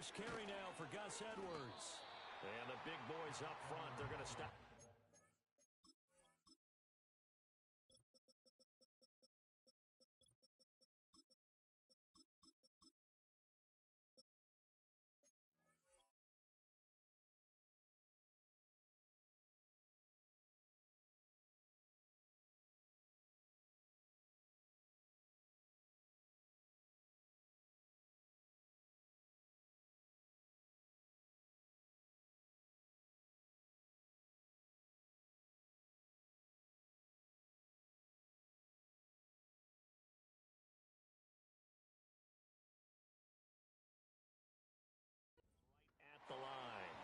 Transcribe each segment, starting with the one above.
first carry now for Gus Edwards. And the big boys up front, they're going to stop. At the line.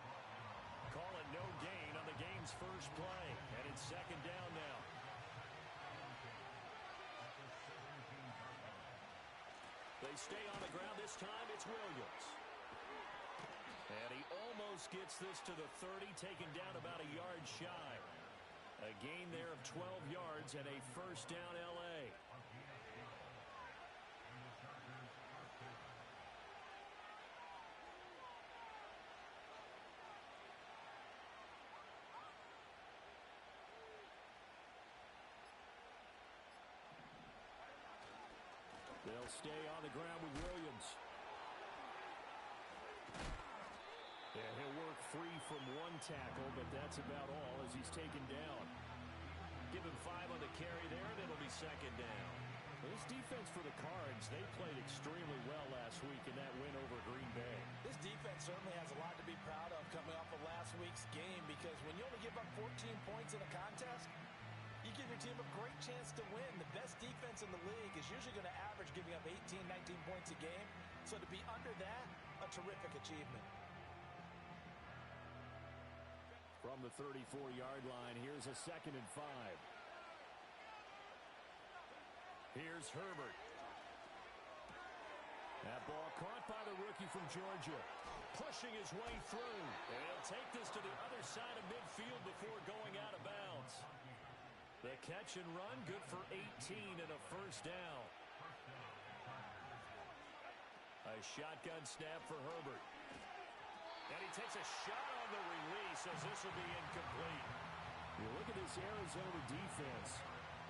Call it no gain on the game's first play. And it's second down now. They stay on the ground. This time it's Williams. And he almost gets this to the 30, taken down about a yard shy. A gain there of 12 yards and a first down L.A. They'll stay on the ground with Williams. And he'll work free from one tackle, but that's about all as he's taken down. Give him 5 on the carry there, and it'll be second down. This defense for the Cards, they played extremely well last week in that win over Green Bay. This defense certainly has a lot to be proud of coming off of last week's game, because when you only give up 14 points in a contest, you give your team a great chance to win. The best defense in the league is usually going to average giving up 18, 19 points a game. So to be under that, a terrific achievement. From the 34-yard line, here's a 2nd and 5. Here's Herbert. That ball caught by the rookie from Georgia. Pushing his way through. And he'll take this to the other side of midfield before going out of bounds. The catch and run, good for 18 and a first down. A shotgun snap for Herbert. And he takes a shot on the release as this will be incomplete. You look at this Arizona defense.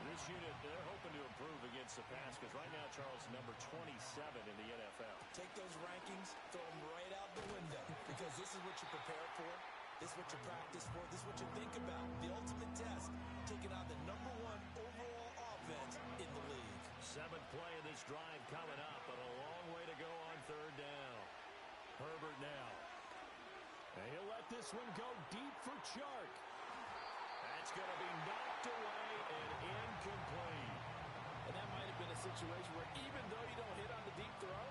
This unit, they're hoping to improve against the pass because right now, Charles, number 27 in the NFL. Take those rankings, throw them right out the window, because this is what you prepare for. This is what you practice for. This is what you think about. The ultimate test, taking on the number 1 overall offense in the league. 7th play of this drive coming up, but a long way to go on 3rd down. Herbert now. And he'll let this one go deep for Chark. That's going to be knocked away and incomplete. And that might have been a situation where even though you don't hit on the deep throw,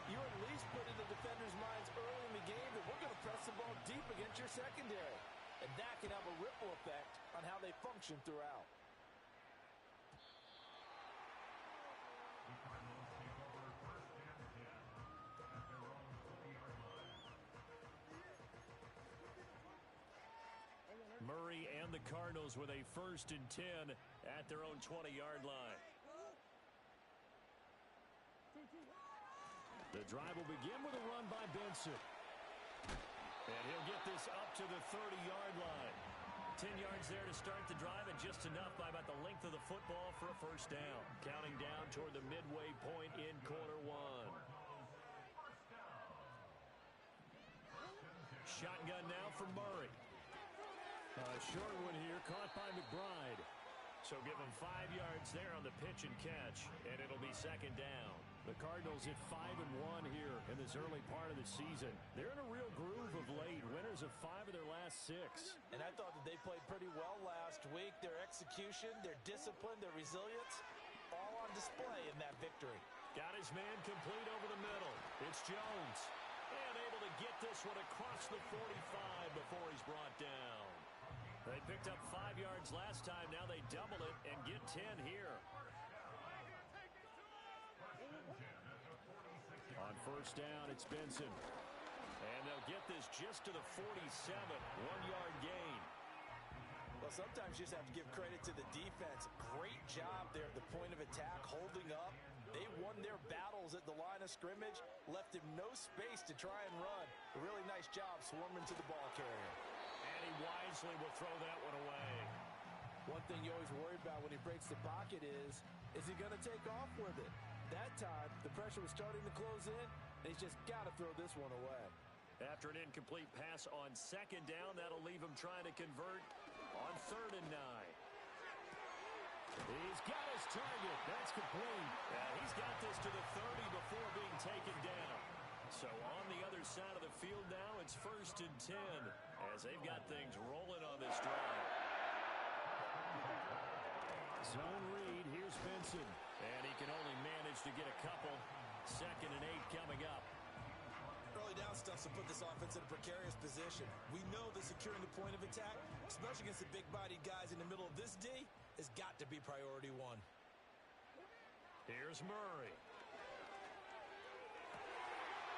you at least put in the defender's minds early in the game that we're going to press the ball deep against your secondary. And that can have a ripple effect on how they function throughout. Murray and the Cardinals with a 1st and 10 at their own 20-yard line. The drive will begin with a run by Benson. And he'll get this up to the 30-yard line. 10 yards there to start the drive, and just enough by about the length of the football for a first down. Counting down toward the midway point in quarter 1. Shotgun now for Murray. Short one here, caught by McBride. So give him 5 yards there on the pitch and catch, and it'll be second down. The Cardinals at 5-1 here in this early part of the season. They're in a real groove of late, winners of 5 of their last 6. And I thought that they played pretty well last week. Their execution, their discipline, their resilience, all on display in that victory. Got his man complete over the middle. It's Jones. And able to get this one across the 45 before he's brought down. They picked up 5 yards last time. Now they double it and get 10 here. On first down, it's Benson. And they'll get this just to the 47. 1-yard gain. Well, sometimes you just have to give credit to the defense. Great job there at the point of attack, holding up. They won their battles at the line of of scrimmage left him no space to try and run. A really nice job swarming to the ball carrier. And he wisely will throw that one away. One thing you always worry about when he breaks the pocket is he going to take off with it? That time, the pressure was starting to close in, and he's just got to throw this one away. After an incomplete pass on second down, that'll leave him trying to convert on 3rd and 9. He's got his target. That's complete. He's got this to the 30 before being taken down. So on the other side of the field now, it's 1st and 10 as they've got things rolling on this drive. Zone read. Here's Benson. And he can only manage to get a couple. 2nd and 8 coming up. Early down stuff to put this offense in a precarious position. We know that securing the point of attack, especially against the big-bodied guys in the middle of this D, has got to be priority one. Here's Murray.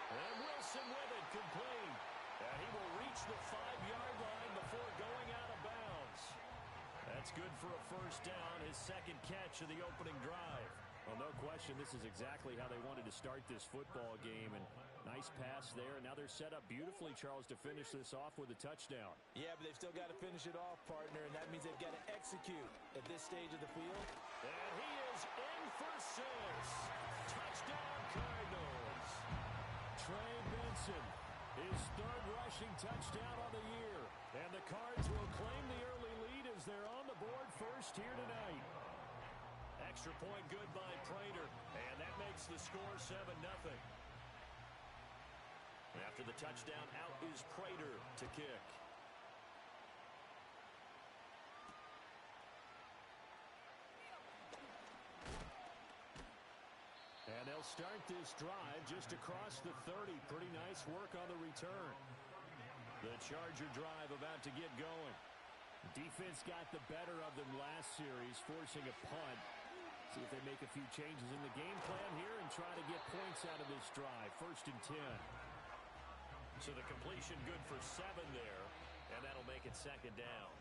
And Wilson with it, complete. And he will reach the 5-yard line before going out of bounds. That's good for a 1st down, his 2nd catch of the opening drive. Well, no question, this is exactly how they wanted to start this football game. And nice pass there. And now they're set up beautifully, Charles, to finish this off with a touchdown. Yeah, but they've still got to finish it off, partner, and that means they've got to execute at this stage of the field. And he is in for 6. Touchdown, Cardinals. Trey Benson, his 3rd rushing touchdown on the year. And the Cards will claim the early lead as they're on the board first here tonight. Extra point good by Prater, and that makes the score 7-0. After the touchdown, out is Prater to kick. And they'll start this drive just across the 30. Pretty nice work on the return. The Charger drive about to get going. Defense got the better of them last series, forcing a punt. See if they make a few changes in the game plan here and try to get points out of this drive. 1st and 10. So the completion good for 7 there, and that'll make it 2nd down.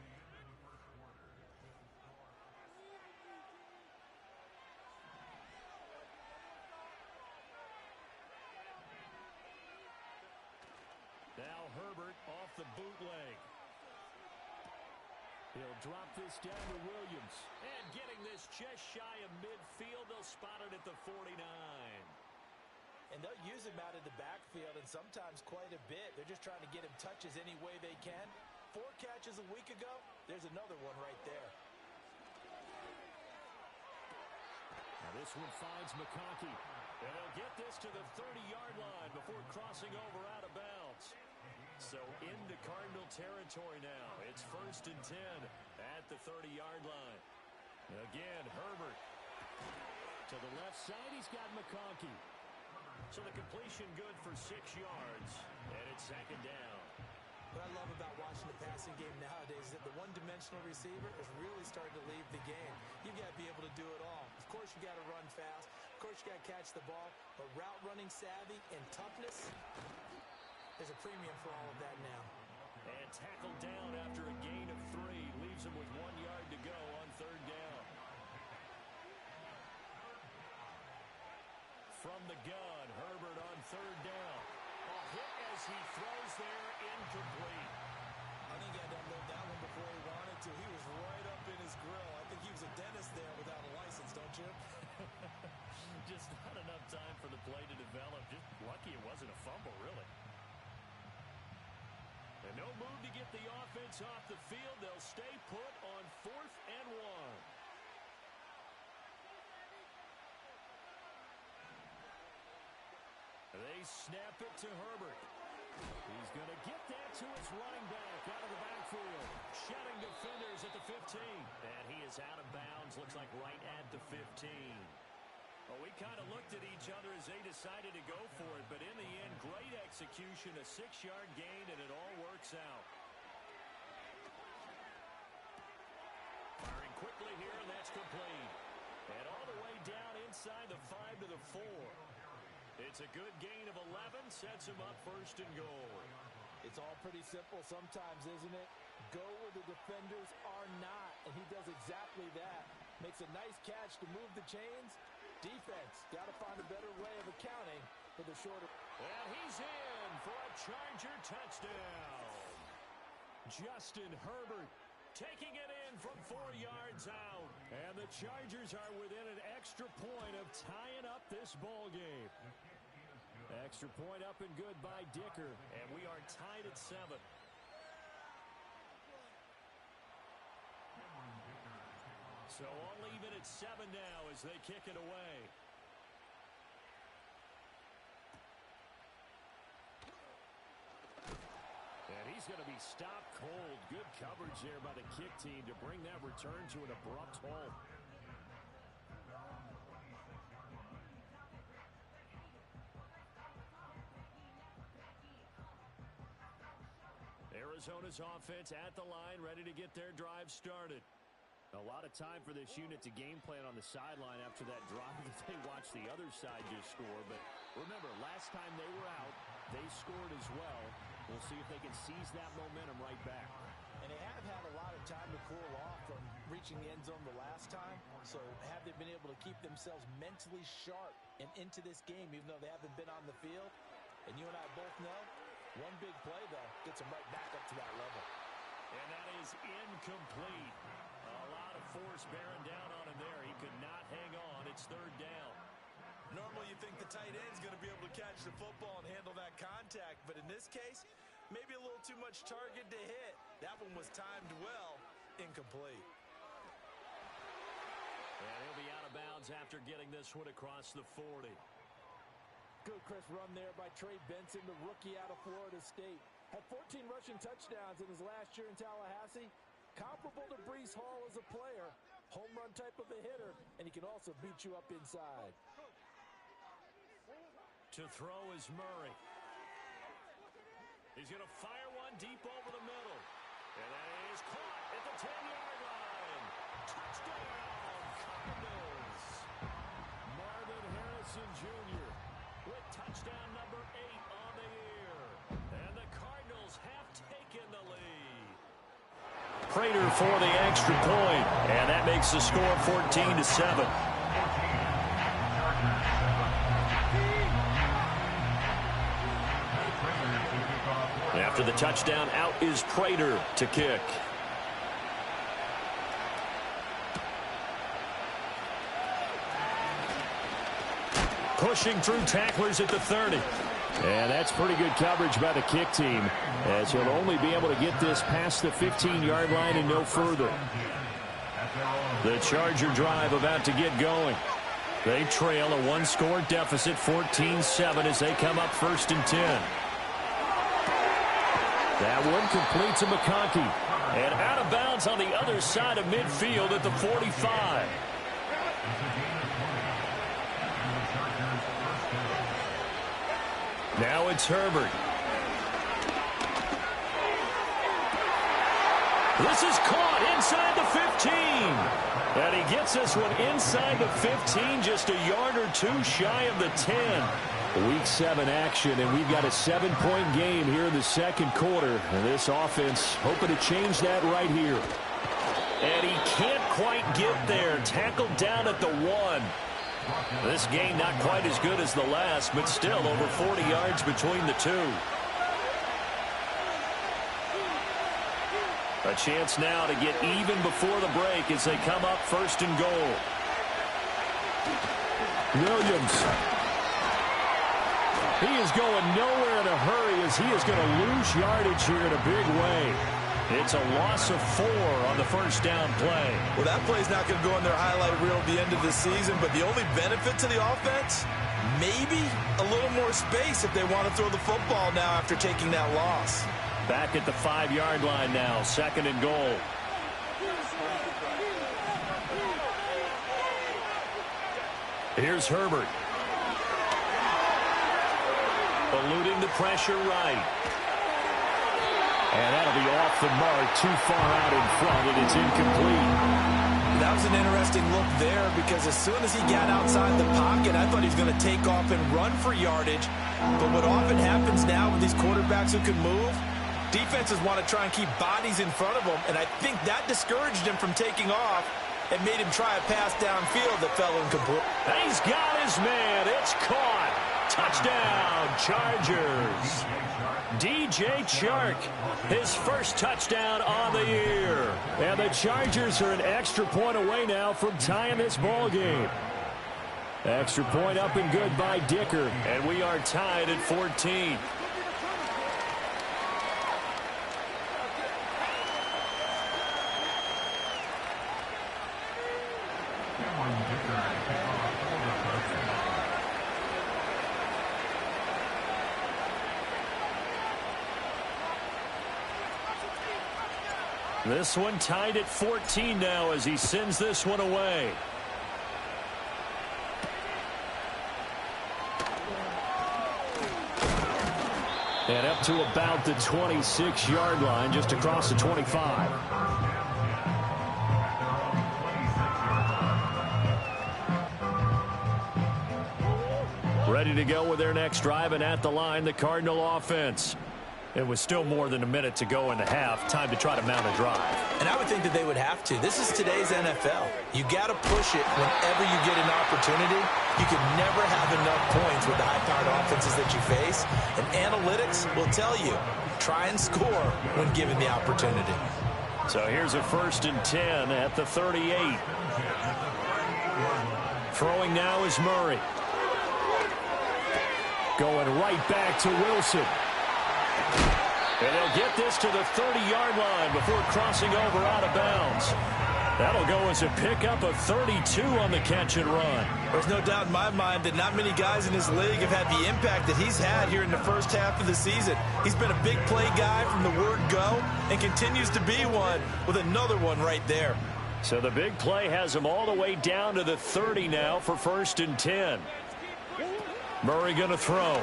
Now Herbert off the bootleg. He'll drop this down to Williams. And getting this just shy of midfield, they'll spot it at the 49. And they'll use him out of the backfield, and sometimes quite a bit. They're just trying to get him touches any way they can. 4 catches a week ago. There's another one right there. Now this one finds McConkey. And they'll get this to the 30-yard line before crossing over out of bounds. So into Cardinal territory now. It's 1st and 10 at the 30-yard line. Again, Herbert. To the left side, he's got McConkey. So the completion good for 6 yards, and it's 2nd down. What I love about watching the passing game nowadays is that the one-dimensional receiver is really starting to leave the game. You've got to be able to do it all. Of course, you got to run fast. Of course, you got to catch the ball. But route running savvy and toughness, there's a premium for all of that now. And tackled down after a gain of 3. Leaves him with 1 yard to go on 3rd down. From the gun, Herbert on 3rd down. A hit as he throws there, incomplete. I think he had to unload that one before he wanted to. He was right up in his grill. I think he was a dentist there without a license, don't you? Just not enough time for the play to develop. Just lucky it wasn't a fumble, really. And no move to get the offense off the field. They'll stay put on 4th and 1. They snap it to Herbert. He's going to get that to his running back out of the backfield. Shedding defenders at the 15. And he is out of bounds. Looks like right at the 15. Well, we kind of looked at each other as they decided to go for it. But in the end, great execution. A 6-yard gain, and it all works out. Firing quickly here, and that's complete. And all the way down inside the 5 to the 4. It's a good gain of 11, sets him up 1st and goal. It's all pretty simple sometimes, isn't it? Go where the defenders are not, and he does exactly that. Makes a nice catch to move the chains. Defense, got to find a better way of accounting for the shorter. And he's in for a Charger touchdown. Justin Herbert taking it in from 4 yards out. And the Chargers are within an extra point of tying up this ball game. Extra point up and good by Dicker. And we are tied at 7. So all even at 7 now as they kick it away. And he's going to be stopped cold. Good coverage there by the kick team to bring that return to an abrupt halt. Arizona's offense at the line, ready to get their drive started. A lot of time for this unit to game plan on the sideline after that drive that they watched the other side just score. But remember, last time they were out, they scored as well. We'll see if they can seize that momentum right back. And they have had a lot of time to cool off from reaching the end zone the last time. So have they been able to keep themselves mentally sharp and into this game, even though they haven't been on the field? And you and I both know, one big play, though, gets them right back up to that level. And that is incomplete. A lot of force bearing down on him there. He could not hang on. It's 3rd down. Normally you think the tight end's going to be able to catch the football and handle that contact. But in this case, maybe a little too much target to hit. That one was timed well. Incomplete. And he'll be out of bounds after getting this one across the 40. Good crisp run there by Trey Benson, the rookie out of Florida State. Had 14 rushing touchdowns in his last year in Tallahassee. Comparable to Breece Hall as a player. Home run type of a hitter, and he can also beat you up inside. To throw is Murray. He's going to fire one deep over the middle. And that is caught at the 10-yard line. Touchdown, Cardinals. Marvin Harrison Jr. with touchdown number 8 on the year. And the Cardinals have taken the lead. Prater for the extra point, and that makes the score 14-7. After the touchdown, out is Prater to kick. Pushing through tacklers at the 30. And that's pretty good coverage by the kick team, as he'll only be able to get this past the 15-yard line and no further. The Charger drive about to get going. They trail a 1-score deficit, 14-7, as they come up 1st and 10. That one completes a McConkey. And out of bounds on the other side of midfield at the 45. Now it's Herbert. This is caught inside the 15. And he gets this one inside the 15, just a yard or two shy of the 10. Week 7 action, and we've got a 7-point game here in the 2nd quarter. And this offense hoping to change that right here. And he can't quite get there. Tackled down at the 1. This game not quite as good as the last, but still over 40 yards between the two. A chance now to get even before the break as they come up 1st and goal. Williams. He is going nowhere in a hurry as he is going to lose yardage here in a big way. It's a loss of 4 on the 1st down play. Well, that play's not going to go in their highlight reel at the end of the season, but the only benefit to the offense, maybe a little more space if they want to throw the football now after taking that loss. Back at the 5-yard line now, 2nd and goal. Here's Herbert. Eluding the pressure right. And that'll be off the mark, too far out in front, and it's incomplete. That was an interesting look there because as soon as he got outside the pocket, I thought he was going to take off and run for yardage. But what often happens now with these quarterbacks who can move, defenses want to try and keep bodies in front of them, and I think that discouraged him from taking off and made him try a pass downfield that fell incomplete. He's got his man. It's caught. touchdown, Chargers. DJ Chark, his first touchdown on the year. And the Chargers are an extra point away now from tying this ball game. Extra point up and good by Dicker. And we are tied at 14. This one tied at 14 now as he sends this one away. And up to about the 26-yard line, just across the 25. Ready to go with their next drive, and at the line, the Cardinal offense. It was still more than a minute to go in the half. Time to try to mount a drive. And I would think that they would have to. This is today's NFL. You got to push it whenever you get an opportunity. You can never have enough points with the high-powered offenses that you face. And analytics will tell you, try and score when given the opportunity. So here's a 1st and 10 at the 38. Throwing now is Murray. Going right back to Wilson. And they'll get this to the 30-yard line before crossing over out of bounds. That'll go as a pickup of 32 on the catch and run. There's no doubt in my mind that not many guys in this league have had the impact that he's had here in the first half of the season. He's been a big play guy from the word go and continues to be one with another one right there. So the big play has him all the way down to the 30 now for 1st and 10. Murray going to throw.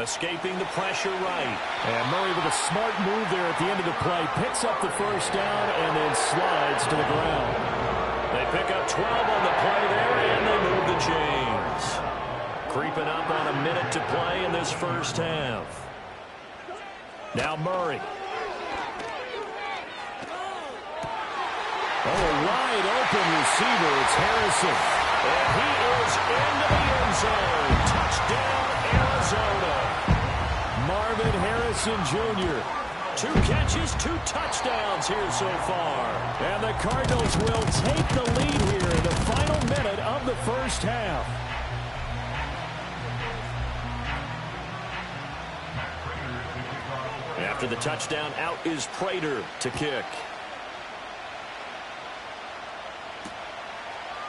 Escaping the pressure right. And Murray with a smart move there at the end of the play. Picks up the first down and then slides to the ground. They pick up 12 on the play there, and they move the chains. Creeping up on a minute to play in this first half. Now Murray. Oh, a wide open receiver. It's Harrison. And he is into the end zone. Touchdown, Arizona. Marvin Harrison Jr. 2 catches, 2 touchdowns here so far. And the Cardinals will take the lead here in the final minute of the first half. After the touchdown, out is Prater to kick.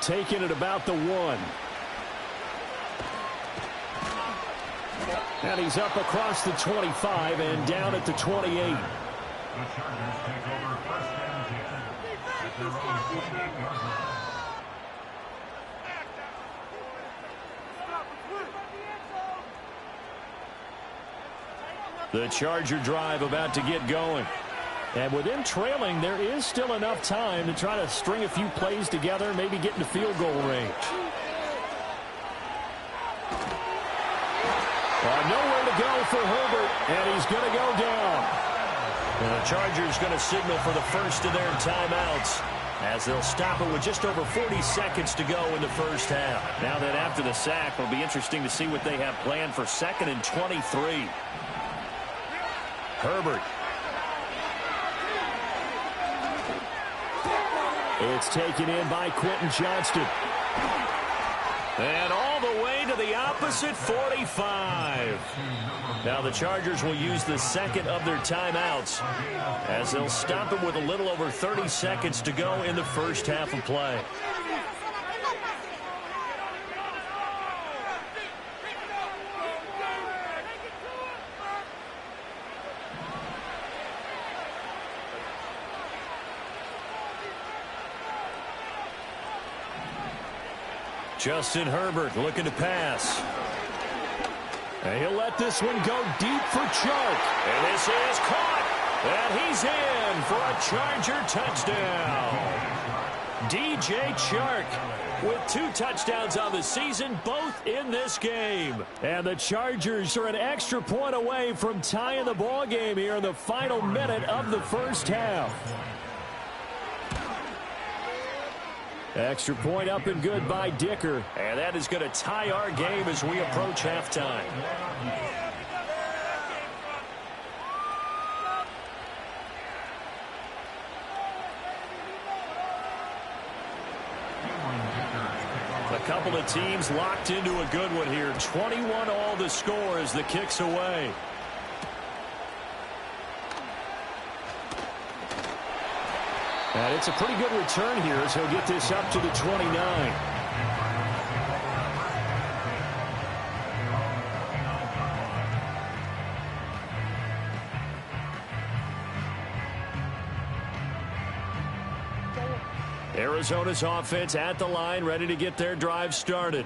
Taking it about the 1. And he's up across the 25 and down at the 28. The Chargers take over 1st and 10 at their own 28-yard line. The Charger drive about to get going. And with them trailing, there is still enough time to try to string a few plays together, maybe get into field goal range. Nowhere to go for Herbert, and he's going to go down. And the Chargers going to signal for the first of their timeouts, as they'll stop it with just over 40 seconds to go in the first half. Now that after the sack, it'll be interesting to see what they have planned for 2nd and 23. Herbert. It's taken in by Quentin Johnston. And all the way to the opposite 45. Now the Chargers will use the second of their timeouts as they'll stop it with a little over 30 seconds to go in the first half of play. Justin Herbert looking to pass. And he'll let this one go deep for Chark. And this is caught. And he's in for a Charger touchdown. DJ Chark with 2 touchdowns on the season, both in this game. And the Chargers are an extra point away from tying the ball game here in the final minute of the first half. Extra point up and good by Dicker. And that is going to tie our game as we approach halftime. A couple of teams locked into a good one here. 21 all the score as the kick's away. And it's a pretty good return here as he'll get this up to the 29. Arizona's offense at the line, ready to get their drive started.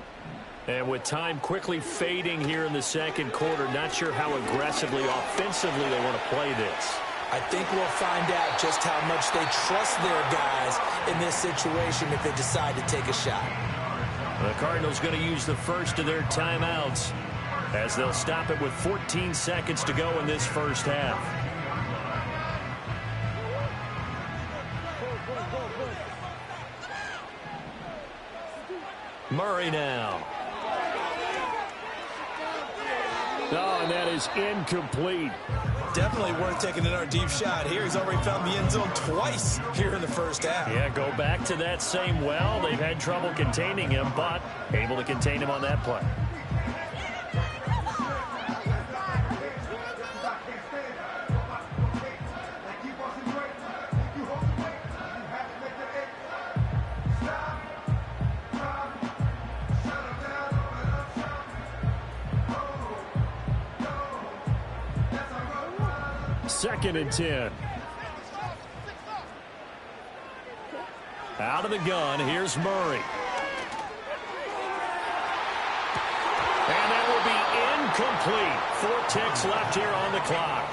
And with time quickly fading here in the second quarter, not sure how aggressively, offensively they want to play this. I think we'll find out just how much they trust their guys in this situation if they decide to take a shot. The Cardinals going to use the first of their timeouts as they'll stop it with 14 seconds to go in this first half. Murray now. Oh, and that is incomplete. Definitely worth taking another deep shot here. He's already found the end zone twice here in the first half. Yeah, go back to that same well. They've had trouble containing him, but able to contain him on that play. Second and 10. Out of the gun, here's Murray. And that will be incomplete. 4 ticks left here on the clock.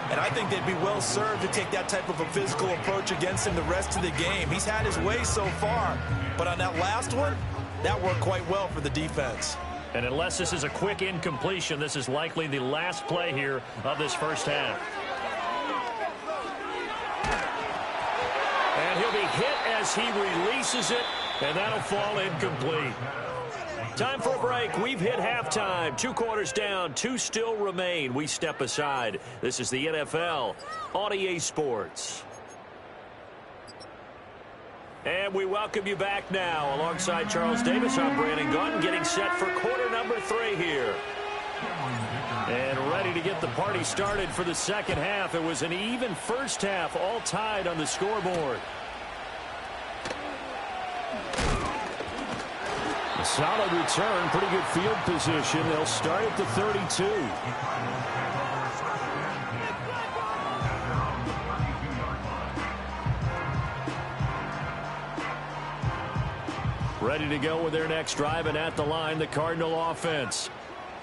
And I think they'd be well served to take that type of a physical approach against him the rest of the game. He's had his way so far, but on that last one, that worked quite well for the defense. And unless this is a quick incompletion, this is likely the last play here of this first half. And he'll be hit as he releases it, and that'll fall incomplete. Time for a break. We've hit halftime. 2 quarters down, 2 still remain. We step aside. This is the NFL on EA Sports. And we welcome you back now. Alongside Charles Davis, I'm Brandon Gunn, getting set for quarter number 3 here. And ready to get the party started for the second half. It was an even first half, all tied on the scoreboard. A solid return, pretty good field position. They'll start at the 32. Ready to go with their next drive, and at the line, the Cardinal offense.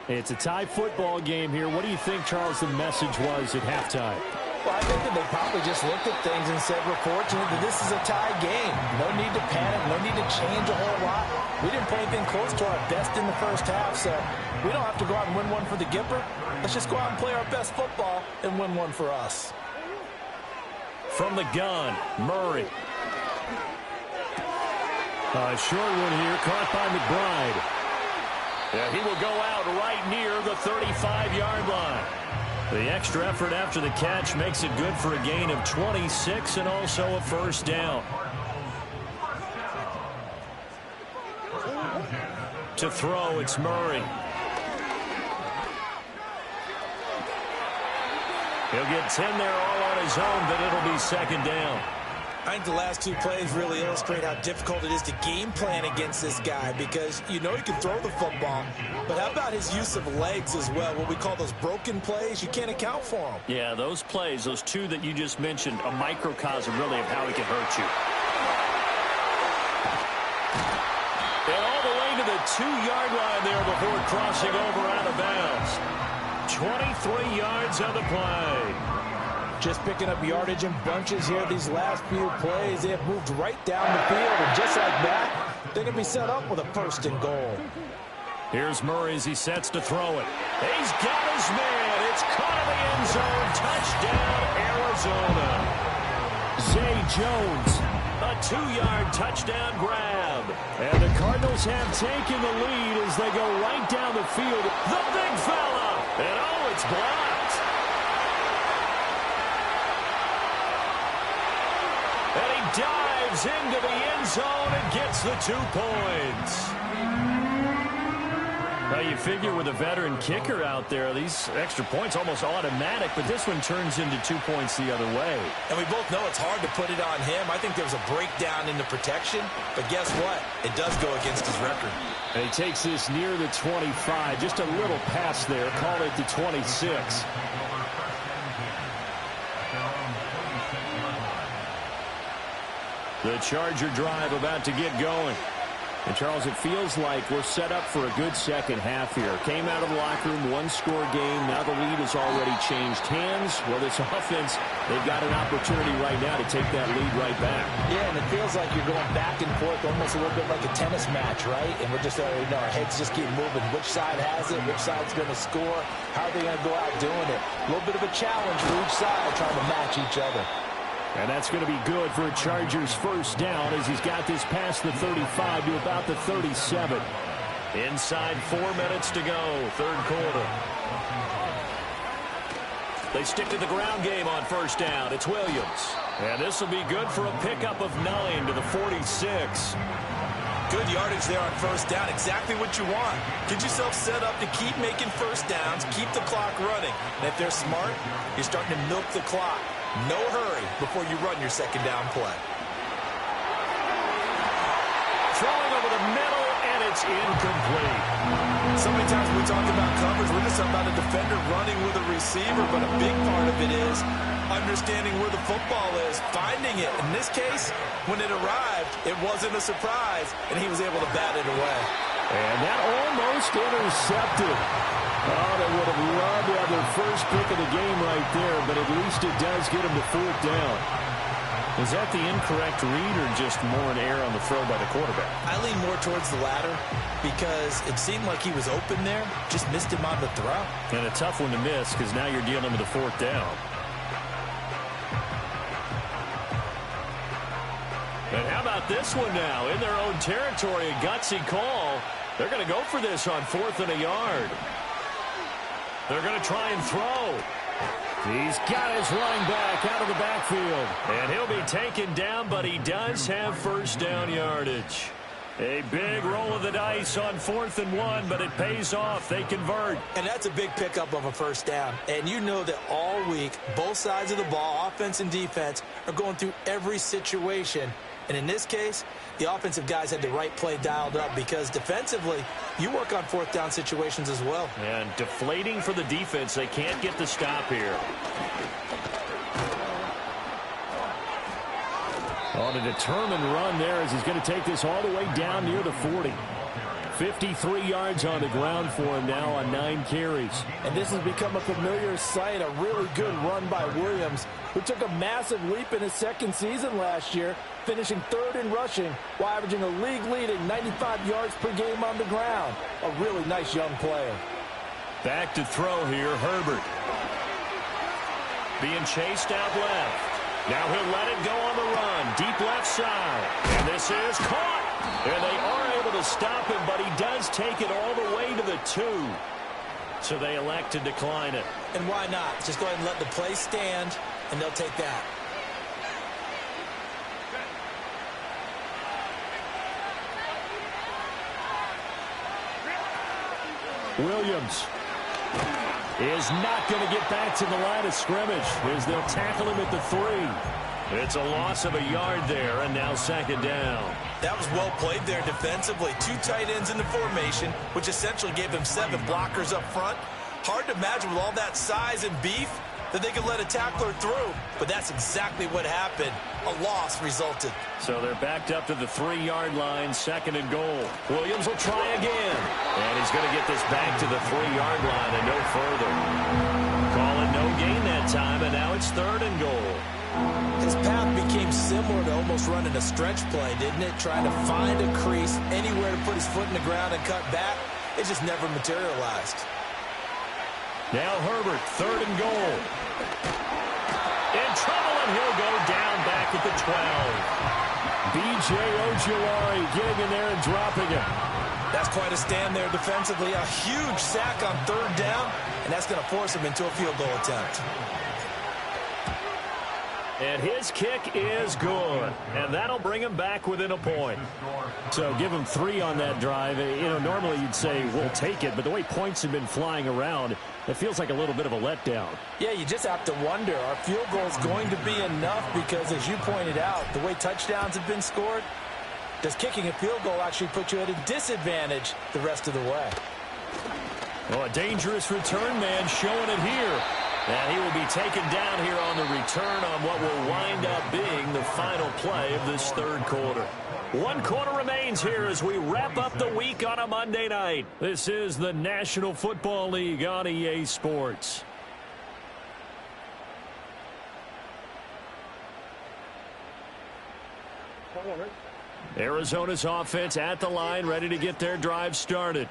It's a tie football game here. What do you think, Charles, the message was at halftime? Well, I think that they probably just looked at things and said, we're fortunate that this is a tie game. No need to panic, no need to change a whole lot. We didn't play anything close to our best in the first half, so we don't have to go out and win one for the Gipper. Let's just go out and play our best football and win one for us. From the gun, Murray. Short one here, caught by McBride. Yeah, he will go out right near the 35-yard line. The extra effort after the catch makes it good for a gain of 26 and also a first down. To throw, it's Murray. He'll get 10 there all on his own, but it'll be second down. I think the last 2 plays really illustrate how difficult it is to game plan against this guy because you know he can throw the football, but how about his use of legs as well? What we call those broken plays, you can't account for them. Yeah, those plays, those 2 that you just mentioned, a microcosm really of how he can hurt you. And all the way to the 2-yard line there before crossing over out of bounds. 23 yards on the play. Just picking up yardage in bunches here these last few plays. They have moved right down the field, and just like that, they're going to be set up with a first and goal. Here's Murray as he sets to throw it. He's got his man. It's caught in the end zone. Touchdown, Arizona. Zay Jones, a 2-yard touchdown grab. And the Cardinals have taken the lead as they go right down the field. The big fella. And oh, it's blocked. And he dives into the end zone and gets the 2 points. Well, you figure with a veteran kicker out there, these extra points almost automatic, but this one turns into 2 points the other way. And we both know it's hard to put it on him. I think there was a breakdown in the protection, but guess what? It does go against his record. And he takes this near the 25, just a little pass there, call it the 26. The Charger drive about to get going. And, Charles, it feels like we're set up for a good second half here. Came out of the locker room, one-score game. Now the lead has already changed hands. Well, this offense, they've got an opportunity right now to take that lead right back. Yeah, and it feels like you're going back and forth almost a little bit like a tennis match, right? And we're just, our heads just keep moving. Which side has it? Which side's going to score? How are they going to go out doing it? A little bit of a challenge for each side trying to match each other. And that's going to be good for a Chargers first down as he's got this past the 35 to about the 37. Inside 4 minutes to go, third quarter. They stick to the ground game on first down. It's Williams. And this will be good for a pickup of 9 to the 46. Good yardage there on first down. Exactly what you want. Get yourself set up to keep making first downs, keep the clock running. And if they're smart, you're starting to milk the clock. No hurry before you run your second down play. Throwing over the middle, and it's incomplete. So many times when we talk about coverage, we're just talking about a defender running with a receiver, but a big part of it is understanding where the football is, finding it. In this case, when it arrived, it wasn't a surprise, and he was able to bat it away. And that almost intercepted. Oh, they would have loved to have their first pick of the game right there, but at least it does get them to fourth down. Was that the incorrect read or just more an error on the throw by the quarterback? I lean more towards the latter because it seemed like he was open there, just missed him on the throw. And a tough one to miss because now you're dealing with a fourth down. And how about this one now? In their own territory, a gutsy call. They're going to go for this on 4th and a yard. They're going to try and throw. He's got his running back out of the backfield. And he'll be taken down, but he does have first down yardage. A big roll of the dice on 4th and 1, but it pays off. They convert. And that's a big pickup of a first down. And you know that all week, both sides of the ball, offense and defense, are going through every situation. And in this case, the offensive guys had the right play dialed up because defensively, you work on 4th down situations as well. And deflating for the defense. They can't get the stop here. On a determined run there as he's going to take this all the way down near the 40. 53 yards on the ground for him now on 9 carries. And this has become a familiar sight, a really good run by Williams, who took a massive leap in his second season last year, finishing 3rd in rushing while averaging a league-leading 95 yards per game on the ground. A really nice young player. Back to throw here, Herbert. Being chased out left. Now he'll let it go on the run. Deep left side. And this is caught. And they are able to stop him, but he does take it all the way to the 2. So they elect to decline it. And why not? Just go ahead and let the play stand, and they'll take that. Williams is not going to get back to the line of scrimmage as they'll tackle him at the 3. It's a loss of a yard there, and now second down. That was well played there defensively. 2 tight ends in the formation, which essentially gave them 7 blockers up front. Hard to imagine with all that size and beef that they could let a tackler through, but that's exactly what happened. A loss resulted. So they're backed up to the 3-yard line, 2nd and goal. Williams will try again, and he's going to get this back to the 3-yard line and no further. Call it no gain that time, and now it's 3rd and goal. His path became similar to almost running a stretch play, didn't it? Trying to find a crease, anywhere to put his foot in the ground and cut back. It just never materialized. Now Herbert, 3rd and goal. In trouble, and he'll go down back at the 12. B.J. Ojulari getting in there and dropping it. That's quite a stand there defensively. A huge sack on third down, and that's going to force him into a field goal attempt. And his kick is good. And that'll bring him back within a point. So give him 3 on that drive. You know, normally you'd say, we'll take it. But the way points have been flying around, it feels like a little bit of a letdown. Yeah, you just have to wonder, are field goals going to be enough? Because as you pointed out, the way touchdowns have been scored, does kicking a field goal actually put you at a disadvantage the rest of the way? Well, a dangerous return man showing it here. And he will be taken down here on the return on what will wind up being the final play of this third quarter. 1 quarter remains here as we wrap up the week on a Monday night. This is the National Football League on EA Sports. Arizona's offense at the line, ready to get their drive started.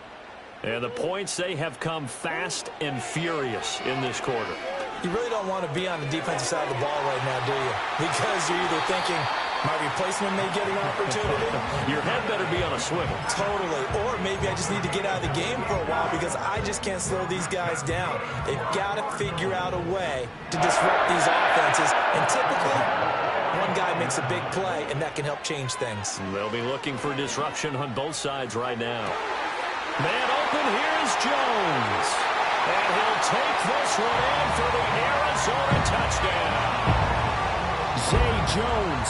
And the points, they have come fast and furious in this quarter. You really don't want to be on the defensive side of the ball right now, do you? Because you're either thinking, my replacement may get an opportunity. Your head better be on a swivel. Totally. Or maybe I just need to get out of the game for a while because I just can't slow these guys down. They've got to figure out a way to disrupt these offenses. And typically, one guy makes a big play, and that can help change things. They'll be looking for disruption on both sides right now. Man open, here's Jones. And he'll take this one in for the Arizona touchdown. Zay Jones,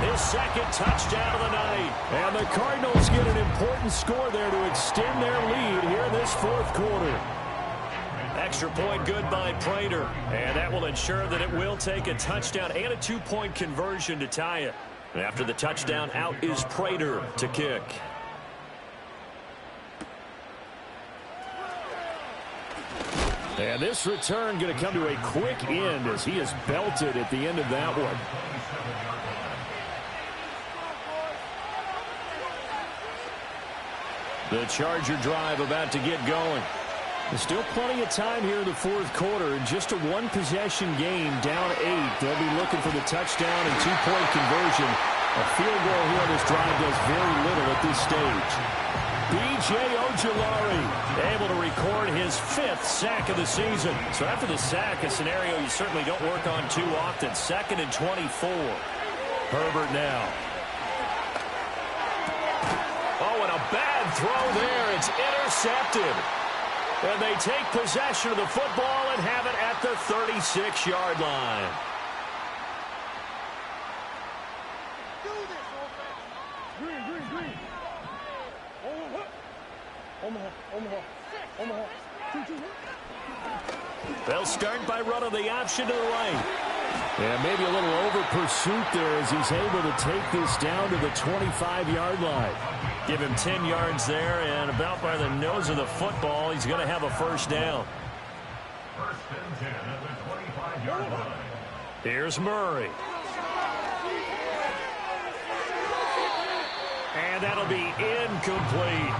his second touchdown of the night. And the Cardinals get an important score there to extend their lead here in this fourth quarter. Extra point good by Prater. And that will ensure that it will take a touchdown and a 2-point conversion to tie it. And after the touchdown, out is Prater to kick. And this return going to come to a quick end as he is belted at the end of that one. The Charger drive about to get going. There's still plenty of time here in the fourth quarter. Just a one-possession game, down 8. They'll be looking for the touchdown and 2-point conversion. A field goal here on this drive does very little at this stage. B.J. Ojulari able to record his 5th sack of the season. So after the sack, a scenario you certainly don't work on too often. 2nd and 24. Herbert now. Oh, and a bad throw there. It's intercepted. And they take possession of the football and have it at the 36-yard line. They'll start by running the option to the right. And maybe a little over pursuit there as he's able to take this down to the 25-yard line. Give him 10 yards there, and about by the nose of the football, he's going to have a first down. First and 10 at the 25-yard line. Here's Murray. And that'll be incomplete.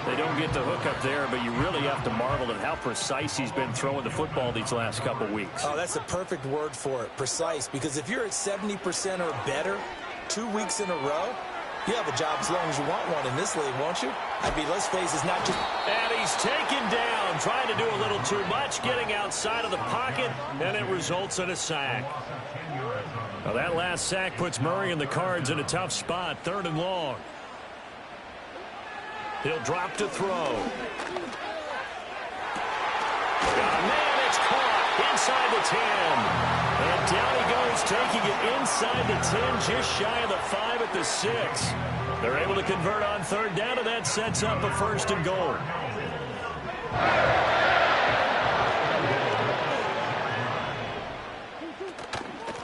They don't get the hook up there, but you really have to marvel at how precise he's been throwing the football these last couple weeks. Oh, that's a perfect word for it, precise, because if you're at 70% or better 2 weeks in a row, you have a job as long as you want one in this league, won't you? I mean, let's face it, it's not just... And he's taken down, trying to do a little too much, getting outside of the pocket, and it results in a sack. Now that last sack puts Murray and the Cards in a tough spot, 3rd and long. He'll drop to throw. Man, it's caught inside the 10. And down he goes, taking it inside the 10, just shy of the 5 at the 6. They're able to convert on 3rd down, and that sets up a 1st and goal.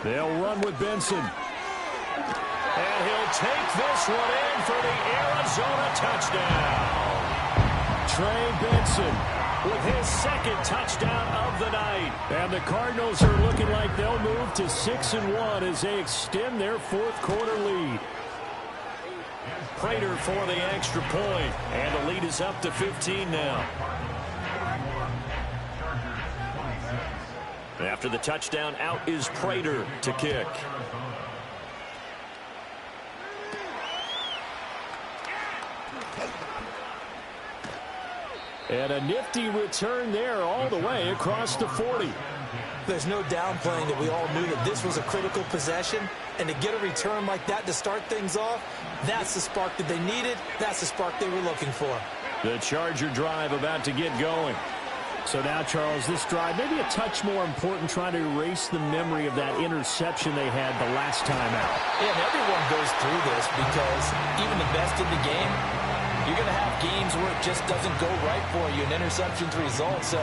They'll run with Benson. And he'll take this one in for the Arizona touchdown. Trey Benson with his 2nd touchdown of the night. And the Cardinals are looking like they'll move to 6-1 as they extend their 4th quarter lead. Prater for the extra point, and the lead is up to 15 now. After the touchdown, out is Prater to kick. And a nifty return there all the way across the 40. There's no downplaying that we all knew that this was a critical possession, and to get a return like that to start things off, that's the spark that they needed. That's the spark they were looking for. The Charger drive about to get going. So now, Charles, this drive maybe a touch more important, trying to erase the memory of that interception they had the last time out. Yeah, and everyone goes through this because even the best in the game, you're going to have games where it just doesn't go right for you, and interceptions result. So,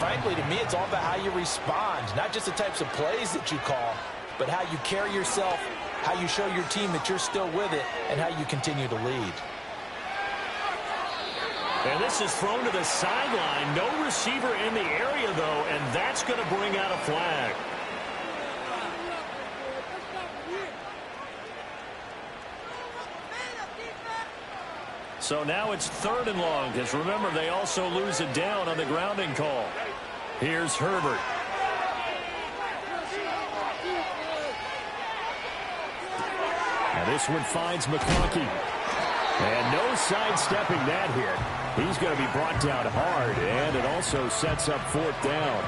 frankly, to me, it's all about how you respond, not just the types of plays that you call, but how you carry yourself, how you show your team that you're still with it, and how you continue to lead. And this is thrown to the sideline. No receiver in the area, though, and that's going to bring out a flag. So now it's 3rd and long, because remember, they also lose it down on the grounding call. Here's Herbert. Now this one finds McConkey. And no sidestepping that hit. He's going to be brought down hard, and it also sets up 4th down.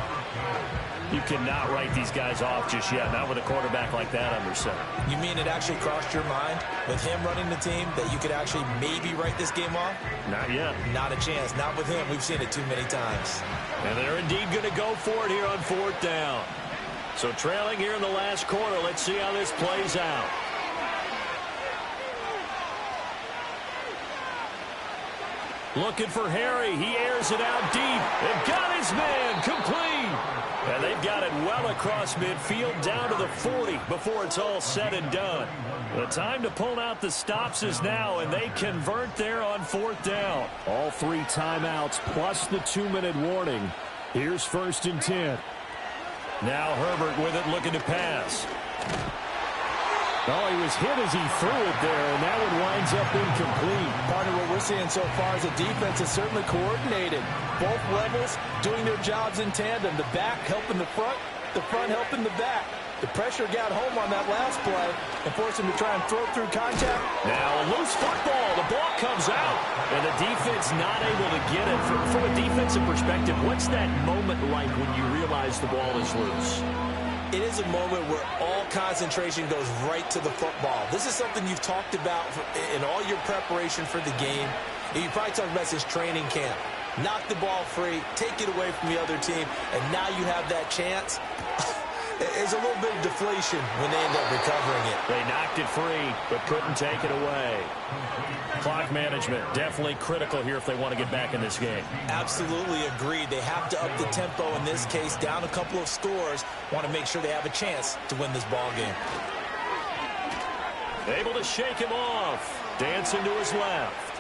You cannot write these guys off just yet, not with a quarterback like that under center. You mean it actually crossed your mind with him running the team that you could actually maybe write this game off? Not yet. Not a chance. Not with him. We've seen it too many times. And they're indeed going to go for it here on 4th down. So trailing here in the last quarter. Let's see how this plays out. Looking for Harry. He airs it out deep. And got his man complete. And they've got it well across midfield down to the 40 before it's all said and done. The time to pull out the stops is now, and they convert there on 4th down. All 3 timeouts plus the 2-minute warning. Here's 1st and 10. Now Herbert with it, looking to pass. Oh, he was hit as he threw it there, and that one winds up incomplete. Partner, what we're seeing so far is the defense is certainly coordinated. Both levels doing their jobs in tandem. The back helping the front helping the back. The pressure got home on that last play and forced him to try and throw through contact. Now a loose football. The ball comes out, and the defense not able to get it. From a defensive perspective, what's that moment like when you realize the ball is loose? It is a moment where all concentration goes right to the football. This is something you've talked about in all your preparation for the game. You probably talked about this training camp. Knock the ball free, take it away from the other team, and now you have that chance. There's a little bit of deflation when they end up recovering it. They knocked it free, but couldn't take it away. Clock management, definitely critical here if they want to get back in this game. Absolutely agreed. They have to up the tempo in this case, down a couple of scores. Want to make sure they have a chance to win this ball game. Able to shake him off. Dancing to his left.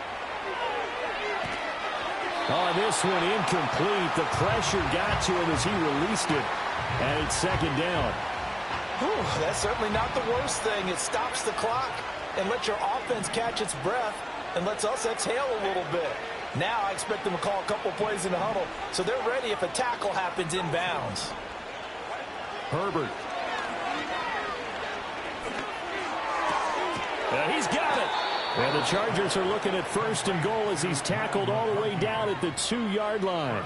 Oh, this one incomplete. The pressure got to him as he released it. And it's 2nd down. Whew, that's certainly not the worst thing. It stops the clock and lets your offense catch its breath and lets us exhale a little bit. Now I expect them to call a couple plays in the huddle so they're ready if a tackle happens inbounds. Herbert. And he's got it. And the Chargers are looking at 1st and goal as he's tackled all the way down at the 2-yard line.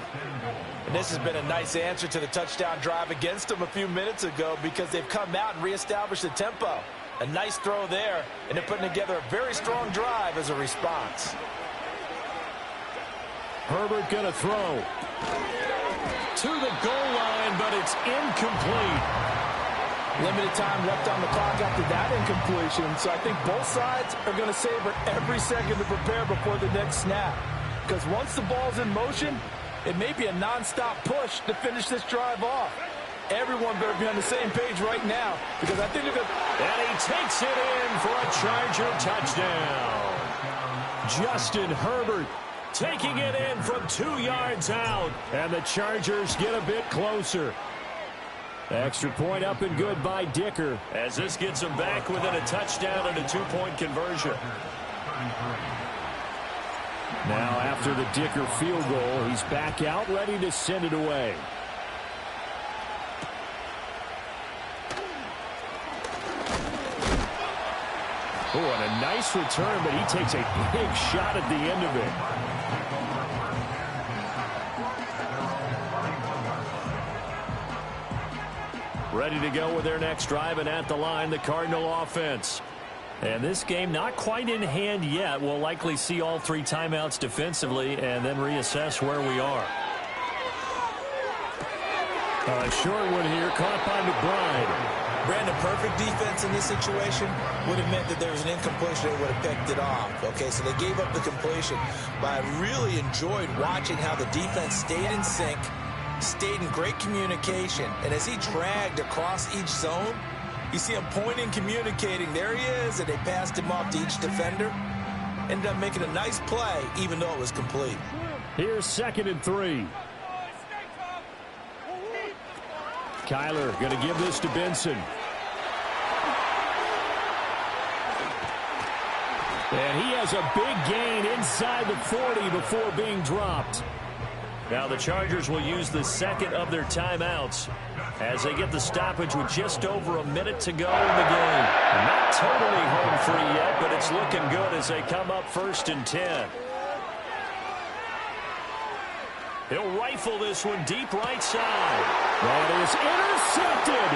And this has been a nice answer to the touchdown drive against them a few minutes ago because they've come out and reestablished the tempo. A nice throw there, and they're putting together a very strong drive as a response. Herbert going to throw. To the goal line, but it's incomplete. Limited time left on the clock after that incompletion, so I think both sides are going to savor every second to prepare before the next snap. Because once the ball's in motion, it may be a non-stop push to finish this drive off. Everyone better be on the same page right now because I think they're going to... And he takes it in for a Charger touchdown. Justin Herbert taking it in from 2 yards out. And the Chargers get a bit closer. Extra point up and good by Dicker as this gets him back within a touchdown and a 2-point conversion. Now after the Dicker field goal, he's back out ready to send it away. Oh, and a nice return, but he takes a big shot at the end of it. Ready to go with their next drive, and at the line, the Cardinal offense. And this game not quite in hand yet. We'll likely see all 3 timeouts defensively and then reassess where we are. Short one here, caught by McBride. Brandon, perfect defense in this situation would have meant that there was an incompletion. They would have picked it off. Okay, so they gave up the completion. But I really enjoyed watching how the defense stayed in sync, stayed in great communication. And as he dragged across each zone, you see him pointing, communicating. There he is, and they passed him off to each defender. Ended up making a nice play, even though it was complete. Here's 2nd and 3. Kyler going to give this to Benson. And he has a big gain inside the 40 before being dropped. Now the Chargers will use the 2nd of their timeouts as they get the stoppage with just over a minute to go in the game. Not totally home free yet, but it's looking good as they come up 1st and 10. He'll rifle this one deep right side. That is intercepted.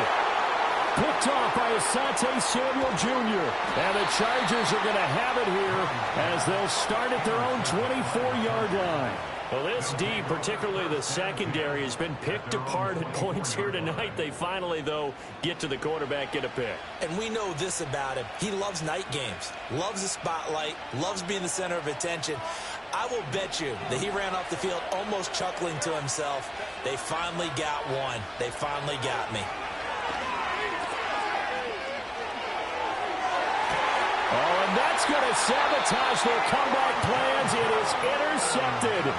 Picked off by Asante Samuel Jr. And the Chargers are going to have it here as they'll start at their own 24-yard line. Well, this D, particularly the secondary, has been picked apart at points here tonight. They finally, though, get to the quarterback, get a pick. And we know this about him. He loves night games, loves the spotlight, loves being the center of attention. I will bet you that he ran off the field almost chuckling to himself. They finally got one. They finally got me. Oh, and that's going to sabotage their comeback plans. It is intercepted.